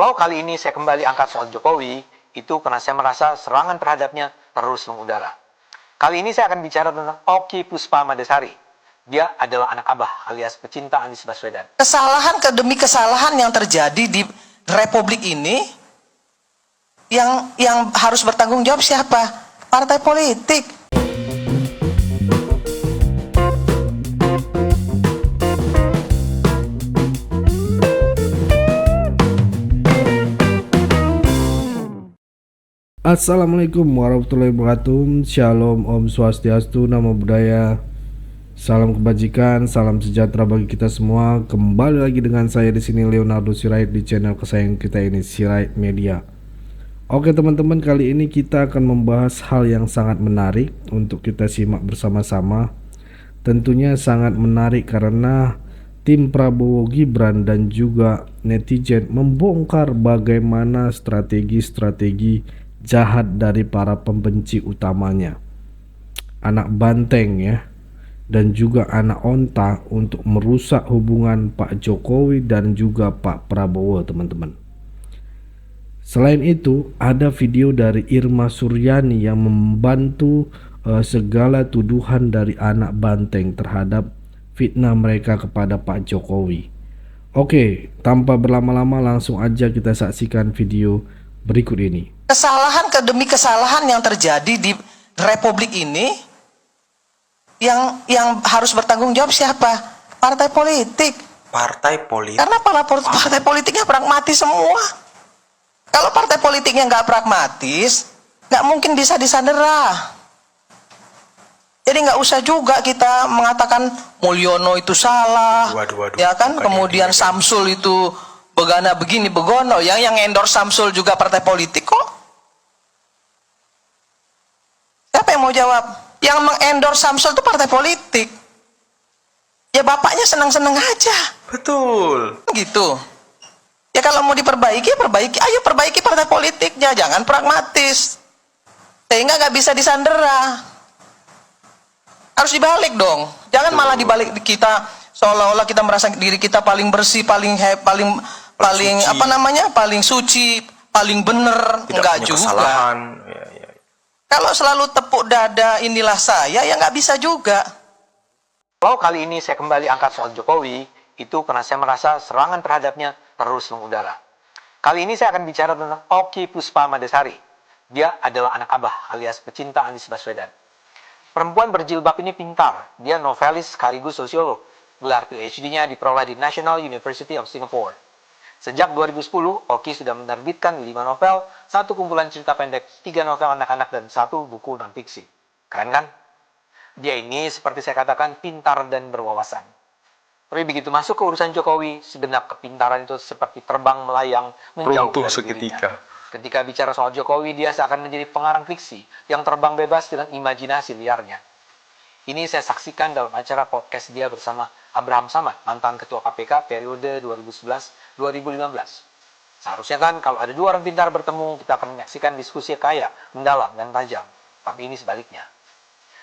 Kalau kali ini saya kembali angkat soal Jokowi, itu karena saya merasa serangan terhadapnya terus mengudara. Kali ini saya akan bicara tentang Oki Puspa Madasari. Dia adalah anak abah alias pecinta Anies Baswedan. Kesalahan demi kesalahan yang terjadi di Republik ini, yang harus bertanggung jawab siapa? Partai politik. Assalamualaikum warahmatullahi wabarakatuh. Shalom, Om Swastiastu, Namo Buddhaya. Salam kebajikan, salam sejahtera bagi kita semua. Kembali lagi dengan saya di sini Leonardo Sirait di channel kesayangan kita ini, Sirait Media. Oke teman-teman, kali ini kita akan membahas hal yang sangat menarik untuk kita simak bersama-sama. Tentunya sangat menarik karena tim Prabowo Gibran dan juga netizen membongkar bagaimana strategi-strategi jahat dari para pembenci utamanya, anak banteng ya, dan juga anak onta untuk merusak hubungan Pak Jokowi dan juga Pak Prabowo, teman-teman. Selain itu, ada video dari Irma Suryani yang membantu segala tuduhan dari anak banteng terhadap fitnah mereka kepada Pak Jokowi. Oke, tanpa berlama-lama langsung aja kita saksikan video berikut ini. Kesalahan demi kesalahan yang terjadi di Republik ini, yang harus bertanggung jawab siapa? Partai politik. Partai politik. Karena partai politiknya pragmatis semua. Kalau partai politiknya nggak pragmatis, nggak mungkin bisa disandera. Jadi nggak usah juga kita mengatakan Mulyono itu salah, ya kan? Kemudian Samsul itu begana begini begono. Yang endorse Samsul juga partai politik kok. Siapa yang mau jawab? Yang mengendorse Samsul itu partai politik. Ya bapaknya senang-senang aja. Betul. Gitu. Ya kalau mau diperbaiki, perbaiki. Ayo perbaiki partai politiknya, jangan pragmatis. Sehingga nggak bisa disandera. Harus dibalik dong. Jangan malah dibalik kita seolah-olah kita merasa diri kita paling bersih, paling apa namanya? Paling suci, paling bener. Enggak juga. Kesalahan. Ya. Kalau selalu tepuk dada inilah saya, ya nggak bisa juga. Kalau kali ini saya kembali angkat soal Jokowi, itu karena saya merasa serangan terhadapnya terus mengudara. Kali ini saya akan bicara tentang Oki Puspa Madasari. Dia adalah anak abah alias pecinta Anies Baswedan. Perempuan berjilbab ini pintar. Dia novelis sekaligus sosiolog. Gelar PhD-nya diperoleh di National University of Singapore. Sejak 2010, Oki sudah menerbitkan 5 novel, 1 kumpulan cerita pendek, 3 novel anak-anak, dan 1 buku non-fiksi. Keren kan? Dia ini, seperti saya katakan, pintar dan berwawasan. Tapi begitu masuk ke urusan Jokowi, segenap kepintaran itu seperti terbang melayang menjauh dari seketika. dirinya. Ketika bicara soal Jokowi, dia seakan menjadi pengarang fiksi yang terbang bebas dengan imajinasi liarnya. Ini saya saksikan dalam acara podcast dia bersama Abraham Samad, mantan Ketua KPK periode 2011-2015. Seharusnya kan kalau ada 2 orang pintar bertemu, kita akan menyaksikan diskusi kaya, mendalam, dan tajam. Tapi ini sebaliknya.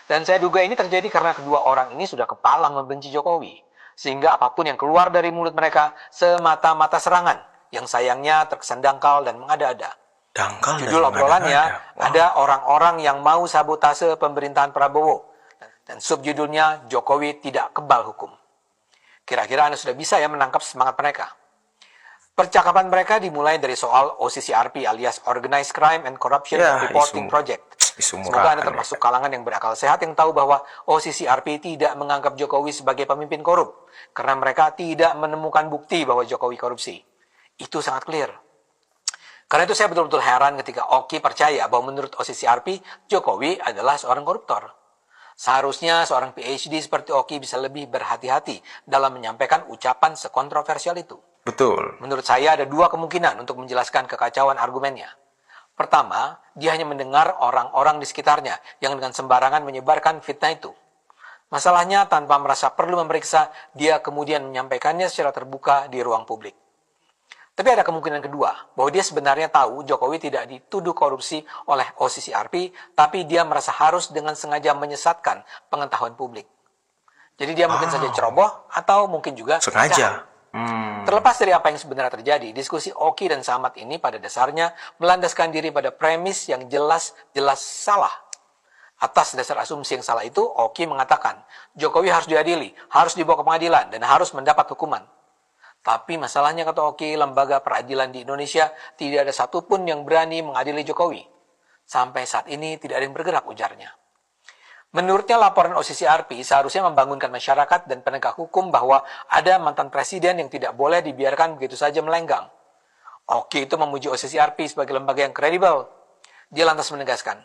Dan saya duga ini terjadi karena kedua orang ini sudah kepalang membenci Jokowi. Sehingga apapun yang keluar dari mulut mereka semata-mata serangan, yang sayangnya terkesan dangkal dan mengada-ada. Judul obrolannya ada orang-orang yang mau sabotase pemerintahan Prabowo. Dan subjudulnya Jokowi tidak kebal hukum. Kira-kira Anda sudah bisa ya menangkap semangat mereka. Percakapan mereka dimulai dari soal OCCRP alias Organized Crime and Corruption Reporting Project. Semoga Anda termasuk kalangan yang berakal sehat yang tahu bahwa OCCRP tidak menganggap Jokowi sebagai pemimpin korup. Karena mereka tidak menemukan bukti bahwa Jokowi korupsi. Itu sangat clear. Karena itu saya betul-betul heran ketika Oki percaya bahwa menurut OCCRP, Jokowi adalah seorang koruptor. Seharusnya seorang PhD seperti Oki bisa lebih berhati-hati dalam menyampaikan ucapan sekontroversial itu. Betul. Menurut saya ada 2 kemungkinan untuk menjelaskan kekacauan argumennya. Pertama, dia hanya mendengar orang-orang di sekitarnya yang dengan sembarangan menyebarkan fitnah itu. Masalahnya tanpa merasa perlu memeriksa, dia kemudian menyampaikannya secara terbuka di ruang publik. Tapi ada kemungkinan kedua, bahwa dia sebenarnya tahu Jokowi tidak dituduh korupsi oleh OCCRP, tapi dia merasa harus dengan sengaja menyesatkan pengetahuan publik. Jadi dia mungkin saja ceroboh, atau mungkin juga sengaja. Terlepas dari apa yang sebenarnya terjadi, diskusi Oki dan Samad ini pada dasarnya melandaskan diri pada premis yang jelas-jelas salah. Atas dasar asumsi yang salah itu, Oki mengatakan Jokowi harus diadili, harus dibawa ke pengadilan, dan harus mendapat hukuman. Tapi masalahnya, kata Oki, lembaga peradilan di Indonesia tidak ada satupun yang berani mengadili Jokowi. Sampai saat ini tidak ada yang bergerak, ujarnya. Menurutnya laporan OCCRP seharusnya membangunkan masyarakat dan penegak hukum bahwa ada mantan presiden yang tidak boleh dibiarkan begitu saja melenggang. Oki itu memuji OCCRP sebagai lembaga yang kredibel. Dia lantas menegaskan,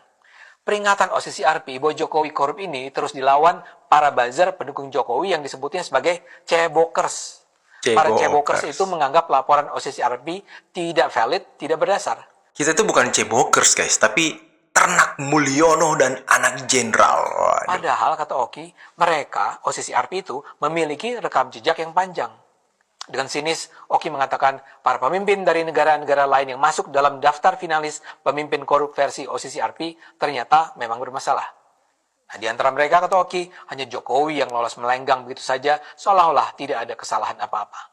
peringatan OCCRP bahwa Jokowi korup ini terus dilawan para buzzer pendukung Jokowi yang disebutnya sebagai cebokers. Para cebokers itu menganggap laporan OCCRP tidak valid, tidak berdasar. Kita itu bukan cebokers guys, tapi ternak Mulyono dan anak jenderal. Waduh. Padahal, kata Oki, mereka, OCCRP itu, memiliki rekam jejak yang panjang. Dengan sinis, Oki mengatakan para pemimpin dari negara-negara lain yang masuk dalam daftar finalis pemimpin korup versi OCCRP ternyata memang bermasalah. Nah, di antara mereka, kata Oki, hanya Jokowi yang lolos melenggang begitu saja, seolah-olah tidak ada kesalahan apa-apa.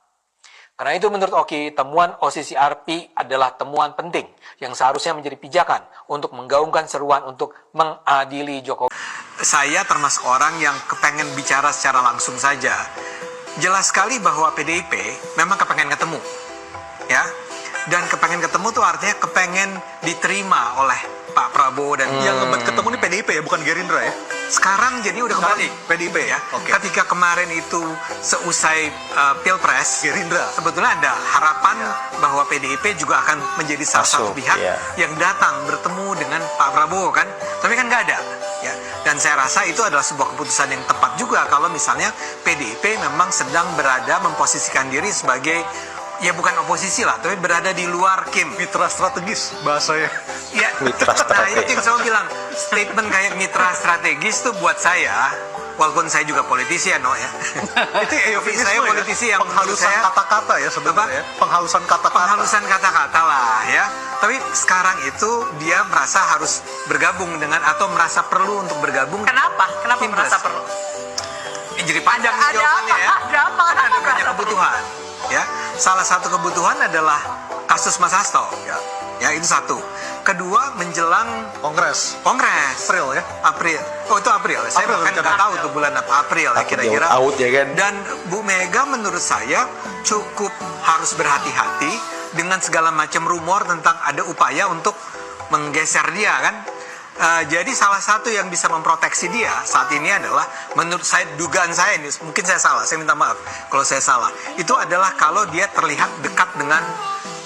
Karena itu menurut Oki, temuan OCCRP adalah temuan penting yang seharusnya menjadi pijakan untuk menggaungkan seruan untuk mengadili Jokowi. Saya termasuk orang yang kepengen bicara secara langsung saja. Jelas sekali bahwa PDIP memang kepengen ketemu, ya. Dan kepengen ketemu tuh artinya kepengen diterima oleh Pak Prabowo dan Yang ngebet ketemu nih PDIP ya, bukan Gerindra ya? sekarang jadi udah kembali. PDIP Ya. Oke. Ketika kemarin itu seusai Pilpres, Gerindra. sebetulnya ada harapan bahwa PDIP juga akan menjadi salah satu Masuk, pihak iya. yang datang bertemu dengan Pak Prabowo kan, tapi kan nggak ada. Ya. Dan saya rasa itu adalah sebuah keputusan yang tepat juga kalau misalnya PDIP memang sedang berada memposisikan diri sebagai ya bukan oposisi lah, tapi berada di luar Kim. Mitra strategis bahasanya. Ya, Mitra nah strategis. itu yang saya bilang, statement kayak mitra strategis tuh buat saya, walaupun saya juga politisi ya, no ya. Itu Tapi saya politisi yang menurut penghalusan saya kata-kata ya sebenarnya. Apa? Penghalusan kata-kata. penghalusan kata-kata lah ya. Tapi sekarang itu dia merasa harus bergabung dengan atau merasa perlu untuk bergabung. Kenapa? Kenapa Tim merasa Plus. perlu? Jadi panjang nih Ada jawabannya apa? ya. Ada apa? Kan ada Kenapa banyak merasa kebutuhan. Ya, salah satu kebutuhan adalah kasus Mas Hasto. Ya, itu satu. Kedua, menjelang Kongres. Kongres. April ya. April. Oh, itu April. Saya April, bahkan rencana. nggak tahu tuh bulan apa April ya Takut kira-kira. jauh out ya kan? Dan Bu Mega menurut saya cukup harus berhati-hati dengan segala macam rumor tentang ada upaya untuk menggeser dia kan. Jadi salah satu yang bisa memproteksi dia saat ini adalah, menurut saya, dugaan saya ini, mungkin saya salah, saya minta maaf kalau saya salah, itu adalah kalau dia terlihat dekat dengan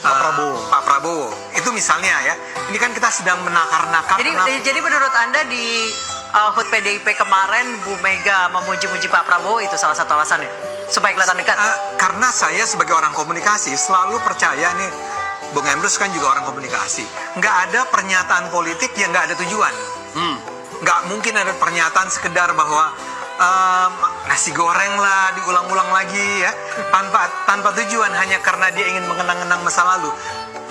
Pak Prabowo. Itu misalnya ya, ini kan kita sedang menakar-nakar. Jadi menurut Anda di HUT PDIP kemarin Bu Mega memuji-muji Pak Prabowo itu salah satu alasannya supaya kelihatan dekat. Karena saya sebagai orang komunikasi selalu percaya nih, Bung Emrus kan juga orang komunikasi. Nggak ada pernyataan politik yang nggak ada tujuan. Nggak mungkin ada pernyataan sekedar bahwa nasi goreng lah diulang-ulang lagi ya, tanpa tujuan, hanya karena dia ingin mengenang-enang masa lalu.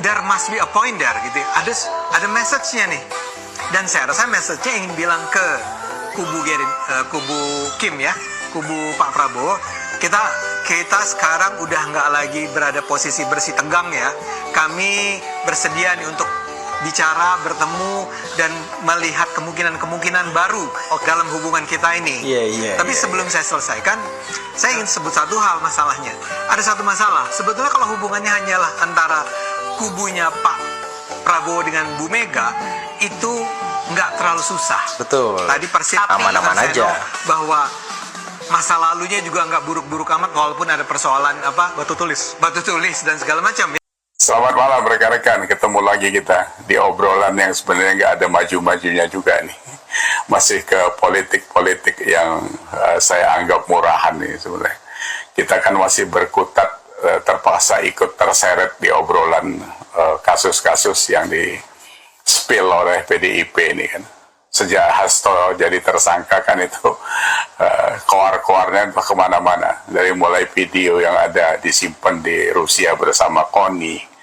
There must be a point there gitu. Ada message-nya nih. Dan saya rasa message-nya ingin bilang ke kubu Kim ya, kubu Pak Prabowo, kita sekarang udah nggak lagi berada posisi bersih tegang ya. Kami bersedia nih untuk bicara, bertemu, dan melihat kemungkinan-kemungkinan baru dalam hubungan kita ini. Tapi sebelum saya selesaikan, saya ingin sebut satu hal masalahnya. Ada satu masalah. Sebetulnya kalau hubungannya hanyalah antara kubunya Pak Prabowo dengan Bu Mega, itu nggak terlalu susah. Betul. Tadi persis Aman-aman aja. bahwa masa lalunya juga nggak buruk-buruk amat, walaupun ada persoalan batu tulis dan segala macam. Selamat malam rekan-rekan, ketemu lagi kita di obrolan yang sebenarnya nggak ada maju-majunya juga nih. Masih ke politik-politik yang saya anggap murahan nih sebenarnya. Kita kan masih berkutat, terpaksa ikut terseret di obrolan kasus-kasus yang di-spill oleh PDIP ini kan. Sejak Hasto jadi tersangka kan itu koar-koarnya kemana-mana. Dari mulai video yang ada disimpan di Rusia bersama Koni.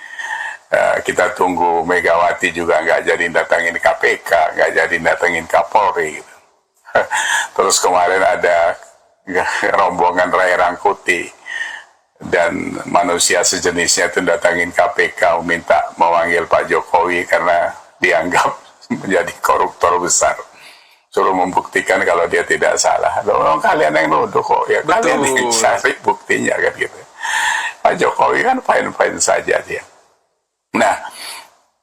Kita tunggu Megawati juga nggak jadi datangin KPK, nggak jadi datangin Kapolri. Gitu. Terus kemarin ada rombongan Ray Rangkuti dan manusia sejenisnya itu datangin KPK minta memanggil Pak Jokowi karena dianggap menjadi koruptor besar. Suruh membuktikan kalau dia tidak salah. Loh, kalian yang nuduh kok, ya kalian yang cari buktinya kan gitu. Pak Jokowi kan fine-fine saja dia. Nah,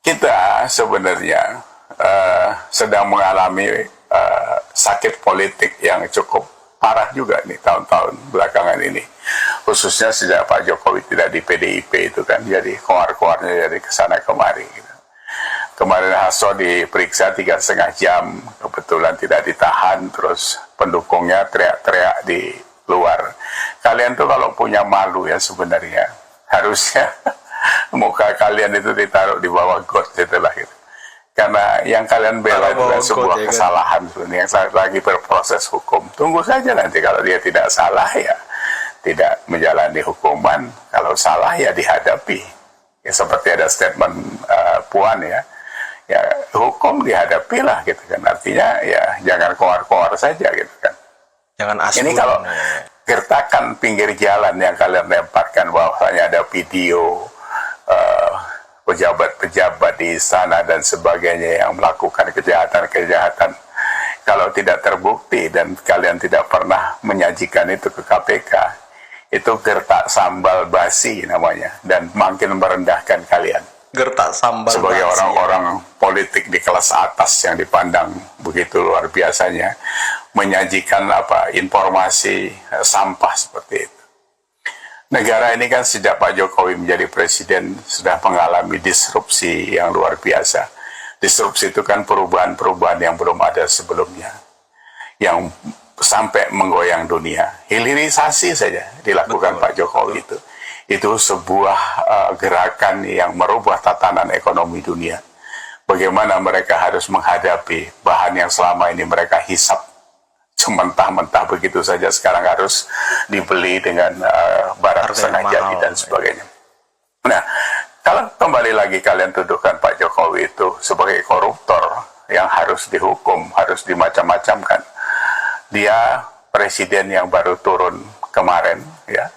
kita sebenarnya sedang mengalami sakit politik yang cukup parah juga nih tahun-tahun belakangan ini. Khususnya sejak Pak Jokowi tidak di PDIP itu kan, jadi koar-koarnya jadi kesana kemari. Gitu. Kemarin Hasto diperiksa 3,5 jam, kebetulan tidak ditahan, terus pendukungnya teriak-teriak di luar. Kalian tuh kalau punya malu ya sebenarnya, harusnya muka kalian itu ditaruh di bawah got itulah gitu. Karena yang kalian bela itu kan sebuah kesalahan yang lagi berproses hukum. Tunggu saja nanti kalau dia tidak salah ya tidak menjalani hukuman, kalau salah ya dihadapi. Ya seperti ada statement Puan ya hukum dihadapilah gitu kan. Artinya ya jangan koar-koar saja gitu kan. Jangan asli. Ini kalau gertakan pinggir jalan yang kalian lemparkan bahwasanya ada video pejabat-pejabat di sana dan sebagainya yang melakukan kejahatan-kejahatan, kalau tidak terbukti dan kalian tidak pernah menyajikan itu ke KPK, itu gertak sambal basi namanya, dan makin merendahkan kalian Gertak sambal sebagai basi, orang-orang politik di kelas atas yang dipandang begitu luar biasanya, menyajikan informasi sampah seperti itu. Negara ini kan sejak Pak Jokowi menjadi presiden sudah mengalami disrupsi yang luar biasa. Disrupsi itu kan perubahan-perubahan yang belum ada sebelumnya, yang sampai menggoyang dunia. Hilirisasi saja dilakukan Pak Jokowi itu. Itu sebuah gerakan yang merubah tatanan ekonomi dunia. Bagaimana mereka harus menghadapi bahan yang selama ini mereka hisap mentah-mentah begitu saja, sekarang harus dibeli dengan barang setengah jadi dan sebagainya. Nah, kalau kembali lagi kalian tuduhkan Pak Jokowi itu sebagai koruptor yang harus dihukum, harus dimacam-macamkan. Dia presiden yang baru turun kemarin, ya,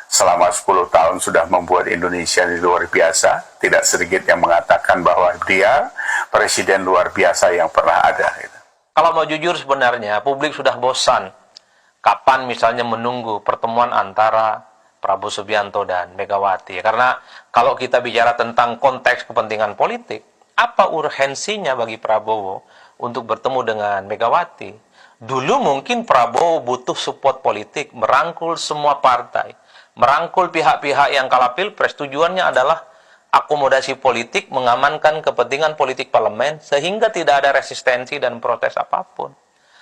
selama 10 tahun sudah membuat Indonesia luar biasa. Tidak sedikit yang mengatakan bahwa dia presiden luar biasa yang pernah ada. Gitu. Kalau mau jujur sebenarnya publik sudah bosan kapan misalnya menunggu pertemuan antara Prabowo Subianto dan Megawati. Karena kalau kita bicara tentang konteks kepentingan politik, apa urgensinya bagi Prabowo untuk bertemu dengan Megawati? Dulu mungkin Prabowo butuh support politik, merangkul semua partai, merangkul pihak-pihak yang kalah pilpres. Tujuannya adalah akomodasi politik, mengamankan kepentingan politik parlemen, sehingga tidak ada resistensi dan protes apapun.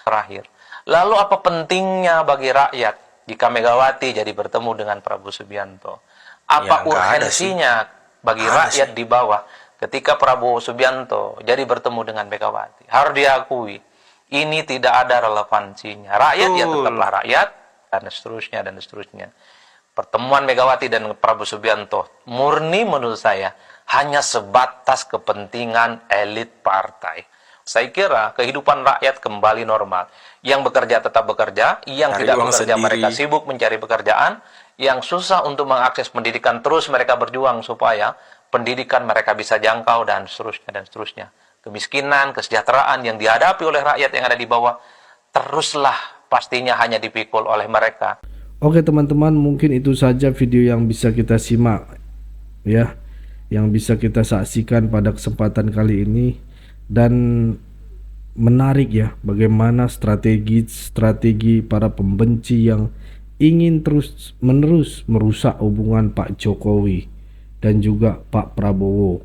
Terakhir, lalu apa pentingnya bagi rakyat jika Megawati jadi bertemu dengan Prabowo Subianto? Apa urgensinya bagi rakyat di bawah ketika Prabowo Subianto jadi bertemu dengan Megawati? Harus diakui, ini tidak ada relevansinya. Rakyat ya tetaplah rakyat, dan seterusnya, dan seterusnya. Pertemuan Megawati dan Prabowo Subianto murni menurut saya hanya sebatas kepentingan elit partai. Saya kira kehidupan rakyat kembali normal. Yang bekerja tetap bekerja, yang tidak bekerja mereka sibuk mencari pekerjaan, yang susah untuk mengakses pendidikan terus mereka berjuang supaya pendidikan mereka bisa jangkau dan seterusnya dan seterusnya. Kemiskinan, kesejahteraan yang dihadapi oleh rakyat yang ada di bawah teruslah pastinya hanya dipikul oleh mereka. Oke teman-teman, mungkin itu saja video yang bisa kita simak ya, yang bisa kita saksikan pada kesempatan kali ini. Dan menarik ya, bagaimana strategi para pembenci yang ingin terus menerus merusak hubungan Pak Jokowi dan juga Pak Prabowo.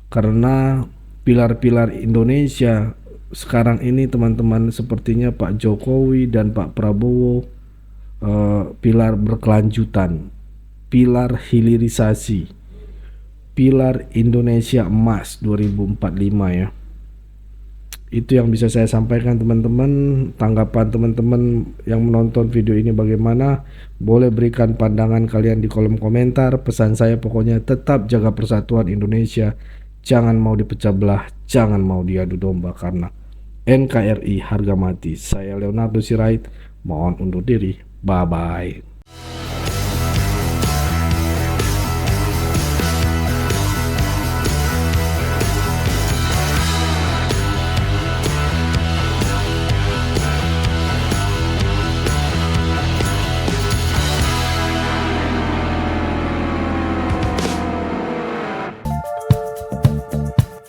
Karena pilar-pilar Indonesia sekarang ini teman-teman, sepertinya Pak Jokowi dan Pak Prabowo pilar berkelanjutan, pilar hilirisasi, pilar Indonesia Emas 2045 ya. Itu yang bisa saya sampaikan teman-teman. Tanggapan teman-teman yang menonton video ini bagaimana? Boleh berikan pandangan kalian di kolom komentar. Pesan saya pokoknya tetap jaga persatuan Indonesia. Jangan mau dipecah belah, jangan mau diadu domba, karena NKRI harga mati. Saya Leonardo Sirait, mohon undur diri. Bye-bye.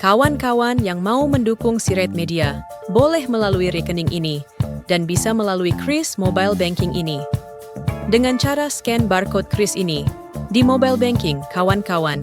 Kawan-kawan yang mau mendukung Sirait Media, boleh melalui rekening ini dan bisa melalui Kris Mobile Banking ini. Dengan cara scan barcode Kris ini di mobile banking, kawan-kawan.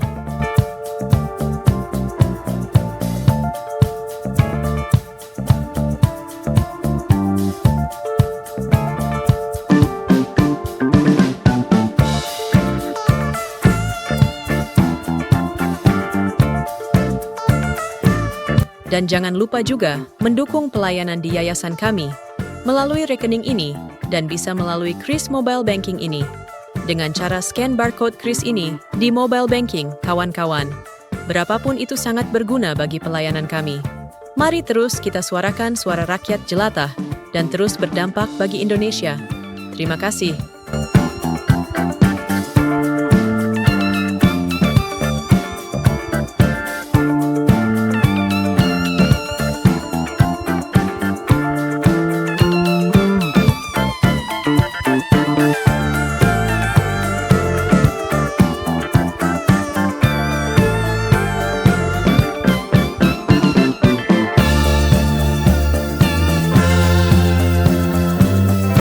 Dan jangan lupa juga mendukung pelayanan di yayasan kami melalui rekening ini dan bisa melalui Kris Mobile Banking ini. Dengan cara scan barcode Kris ini di mobile banking, kawan-kawan. Berapapun itu sangat berguna bagi pelayanan kami. Mari terus kita suarakan suara rakyat jelata dan terus berdampak bagi Indonesia. Terima kasih.